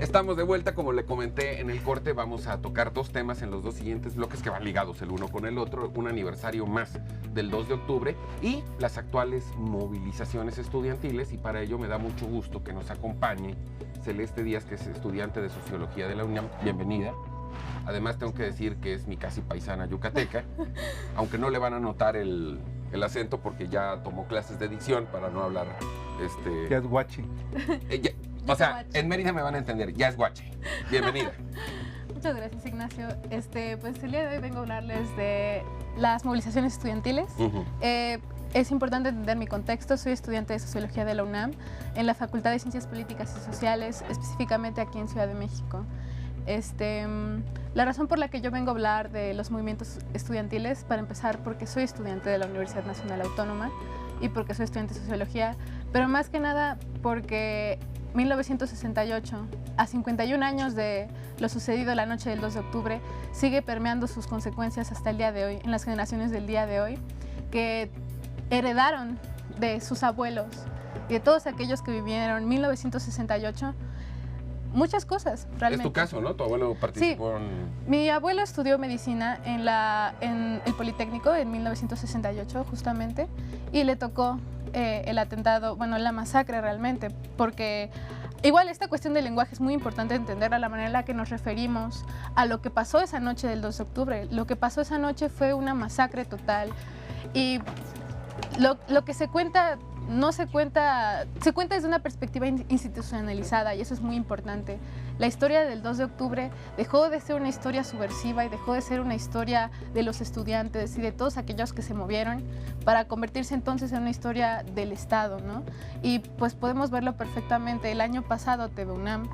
Estamos de vuelta, como le comenté en el corte, vamos a tocar dos temas en los dos siguientes bloques que van ligados el uno con el otro, un aniversario más del 2 de octubre y las actuales movilizaciones estudiantiles, y para ello me da mucho gusto que nos acompañe Celeste Díaz, que es estudiante de Sociología de la UNAM. Bienvenida. Además tengo que decir que es mi casi paisana yucateca, aunque no le van a notar el acento porque ya tomó clases de dicción para no hablar... Ya es guachi. O sea, en Mérida me van a entender, ya es guache. Bienvenida. Muchas gracias, Ignacio. Pues el día de hoy vengo a hablarles de las movilizaciones estudiantiles. Es importante entender mi contexto. Soy estudiante de Sociología de la UNAM en la Facultad de Ciencias Políticas y Sociales, específicamente aquí en Ciudad de México. La razón por la que yo vengo a hablar de los movimientos estudiantiles, para empezar, porque soy estudiante de la Universidad Nacional Autónoma y porque soy estudiante de Sociología, pero más que nada porque 1968, a 51 años de lo sucedido la noche del 2 de octubre, sigue permeando sus consecuencias hasta el día de hoy, en las generaciones del día de hoy, que heredaron de sus abuelos y de todos aquellos que vivieron 1968 muchas cosas, realmente. Es tu caso, ¿no? Tu abuelo participó en... Mi abuelo estudió medicina en el Politécnico en 1968, justamente, y le tocó el atentado, bueno, la masacre realmente, porque igual esta cuestión del lenguaje es muy importante entender, a la manera en la que nos referimos a lo que pasó esa noche del 2 de octubre. Lo que pasó esa noche fue una masacre total, y lo que se cuenta... se cuenta desde una perspectiva institucionalizada, y eso es muy importante. La historia del 2 de octubre dejó de ser una historia subversiva y dejó de ser una historia de los estudiantes y de todos aquellos que se movieron para convertirse entonces en una historia del Estado, ¿no? Y pues podemos verlo perfectamente. El año pasado TV UNAM,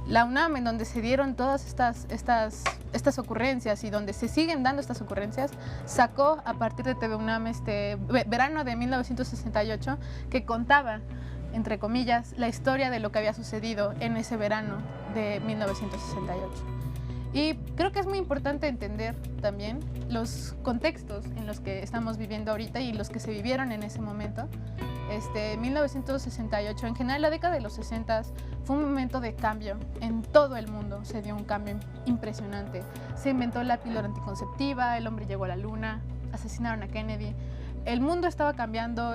la UNAM, en donde se dieron todas estas ocurrencias y donde se siguen dando estas ocurrencias, sacó a partir de TV UNAM verano de 1968, que contaba, entre comillas, la historia de lo que había sucedido en ese verano de 1968. Y creo que es muy importante entender también los contextos en los que estamos viviendo ahorita y los que se vivieron en ese momento. 1968, en general la década de los 60 fue un momento de cambio en todo el mundo. Se dio un cambio impresionante. Se inventó la píldora anticonceptiva, el hombre llegó a la luna, asesinaron a Kennedy. El mundo estaba cambiando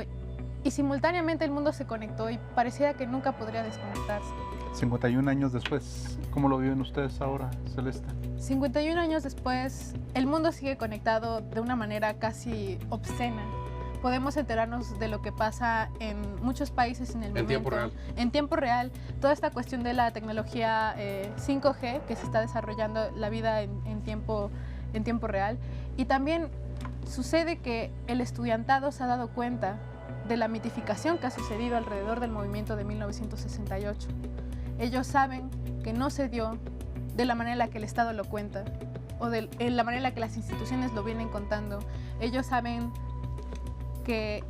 y simultáneamente el mundo se conectó y pareciera que nunca podría desconectarse. 51 años después, ¿cómo lo viven ustedes ahora, Celeste? 51 años después, el mundo sigue conectado de una manera casi obscena. Podemos enterarnos de lo que pasa en muchos países en el momento. En tiempo real. En tiempo real. Toda esta cuestión de la tecnología 5G que se está desarrollando la vida en tiempo real. Y también sucede que el estudiantado se ha dado cuenta de la mitificación que ha sucedido alrededor del movimiento de 1968. Ellos saben que no se dio de la manera en la que el Estado lo cuenta o de la manera en la que las instituciones lo vienen contando. Ellos saben que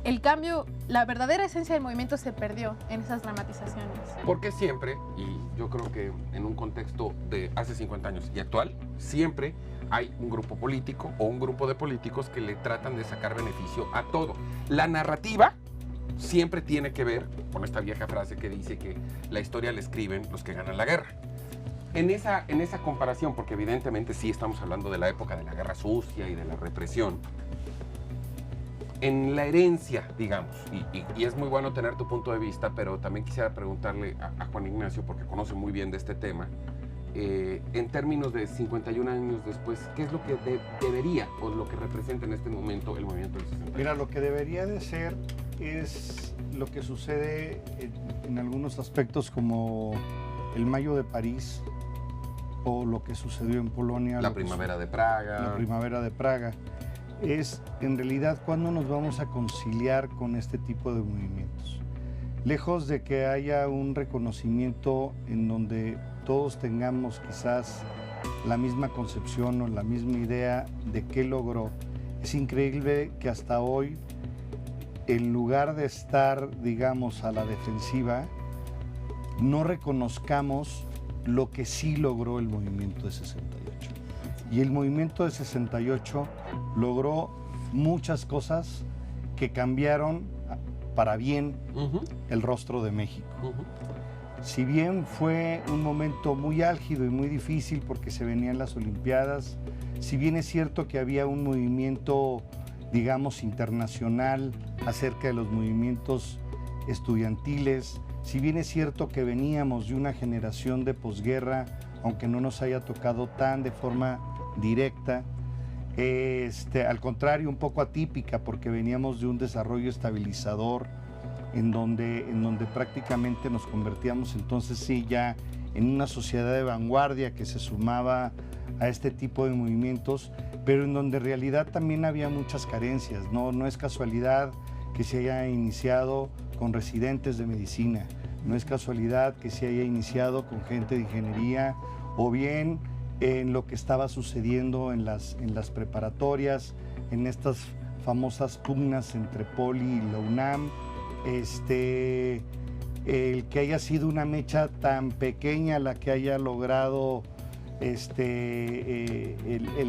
el cambio, la verdadera esencia del movimiento se perdió en esas dramatizaciones. Porque siempre, y yo creo que en un contexto de hace 50 años y actual, siempre hay un grupo político o un grupo de políticos que le tratan de sacar beneficio a todo. La narrativa siempre tiene que ver con esta vieja frase que dice que la historia la escriben los que ganan la guerra. En esa comparación, porque evidentemente sí estamos hablando de la época de la guerra sucia y de la represión, en la herencia, digamos, y es muy bueno tener tu punto de vista, pero también quisiera preguntarle a Juan Ignacio, porque conoce muy bien de este tema, en términos de 51 años después, ¿qué es lo que debería o lo que representa en este momento el movimiento del 68? Mira, lo que debería de ser es lo que sucede en algunos aspectos como el Mayo de París o lo que sucedió en Polonia. La Primavera de Praga. La Primavera de Praga. Es en realidad cuando nos vamos a conciliar con este tipo de movimientos. Lejos de que haya un reconocimiento en donde todos tengamos quizás la misma concepción o la misma idea de qué logró, es increíble que hasta hoy, en lugar de estar, digamos, a la defensiva, no reconozcamos lo que sí logró el movimiento de 68. Y el movimiento de 68 logró muchas cosas que cambiaron para bien el rostro de México. Si bien fue un momento muy álgido y muy difícil porque se venían las Olimpiadas, si bien es cierto que había un movimiento, digamos, internacional acerca de los movimientos estudiantiles, si bien es cierto que veníamos de una generación de posguerra, aunque no nos haya tocado tan de forma directa, al contrario, un poco atípica, porque veníamos de un desarrollo estabilizador en donde prácticamente nos convertíamos entonces sí ya en una sociedad de vanguardia que se sumaba a este tipo de movimientos, pero en donde en realidad también había muchas carencias. No es casualidad que se haya iniciado con residentes de medicina, no es casualidad que se haya iniciado con gente de ingeniería, o bien en lo que estaba sucediendo en las preparatorias, en estas famosas pugnas entre Poli y la UNAM, el que haya sido una mecha tan pequeña la que haya logrado el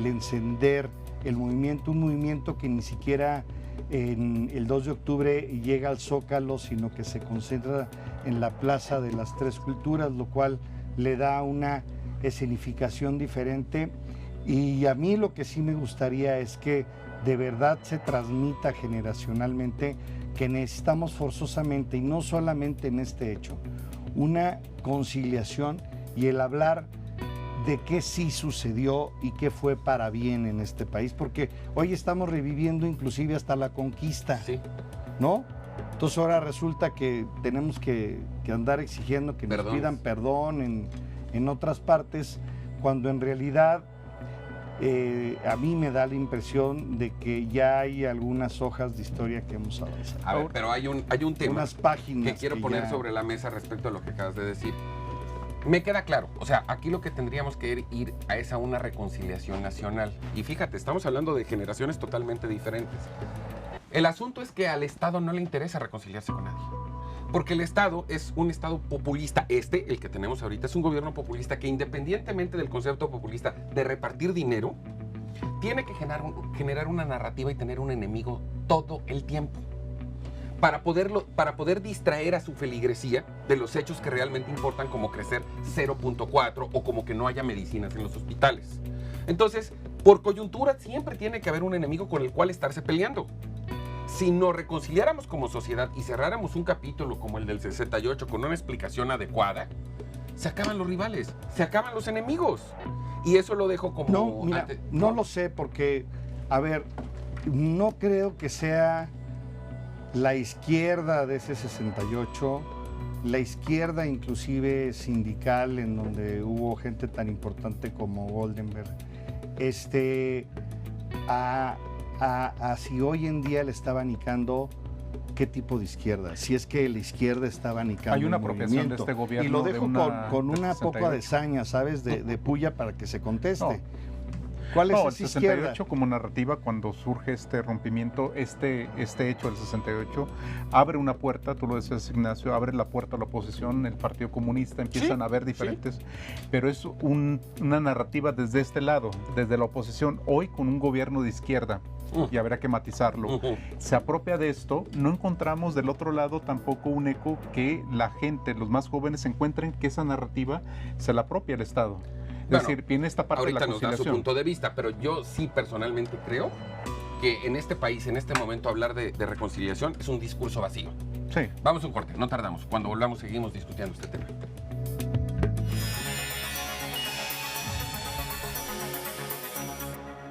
encender el movimiento, un movimiento que ni siquiera en el 2 de octubre llega al Zócalo, sino que se concentra en la Plaza de las Tres Culturas, lo cual le da una escenificación diferente. Y a mí lo que sí me gustaría es que de verdad se transmita generacionalmente que necesitamos forzosamente, y no solamente en este hecho, una conciliación y el hablar de qué sí sucedió y qué fue para bien en este país, porque hoy estamos reviviendo inclusive hasta la conquista, Sí. ¿no? Entonces ahora resulta que tenemos que andar exigiendo que nos pidan perdón en otras partes, cuando en realidad a mí me da la impresión de que ya hay algunas hojas de historia que hemos avanzado. A ver, pero hay un tema unas páginas que quiero poner sobre la mesa respecto a lo que acabas de decir. Me queda claro, o sea, aquí lo que tendríamos que ir es a una reconciliación nacional. Y fíjate, estamos hablando de generaciones totalmente diferentes. El asunto es que al Estado no le interesa reconciliarse con nadie. Porque el Estado es un Estado populista. El que tenemos ahorita, es un gobierno populista que, independientemente del concepto populista de repartir dinero, tiene que generar una narrativa y tener un enemigo todo el tiempo. Para poder distraer a su feligresía de los hechos que realmente importan, como crecer 0.4 o como que no haya medicinas en los hospitales. Entonces, por coyuntura siempre tiene que haber un enemigo con el cual estarse peleando. Si nos reconciliáramos como sociedad y cerráramos un capítulo como el del 68 con una explicación adecuada, se acaban los rivales, se acaban los enemigos. Y eso lo dejo como... No, mira, no lo sé porque, a ver, no creo que sea la izquierda de ese 68, la izquierda inclusive sindical, en donde hubo gente tan importante como Goldenberg, si hoy en día le está abanicando qué tipo de izquierda, si es que la izquierda está abanicando. Hay una el apropiación movimiento. de este gobierno. Y lo dejo con una 68. poca de saña, ¿sabes? De puya para que se conteste. No. ¿Cuál es el esa 68 izquierda? como narrativa, cuando surge este rompimiento, este hecho del 68, abre una puerta, tú lo decías, Ignacio, abre la puerta a la oposición, el Partido Comunista, empiezan a haber diferentes, pero es una narrativa desde este lado, desde la oposición, hoy con un gobierno de izquierda, y habrá que matizarlo, se apropia de esto. No encontramos del otro lado tampoco un eco que la gente, los más jóvenes, encuentren que esa narrativa se la apropia el Estado. Es decir, viene esta parte de la conciliación. Ahorita nos da su punto de vista, pero yo sí personalmente creo que en este país, en este momento, hablar de reconciliación es un discurso vacío. Sí. Vamos a un corte, no tardamos. Cuando volvamos seguimos discutiendo este tema.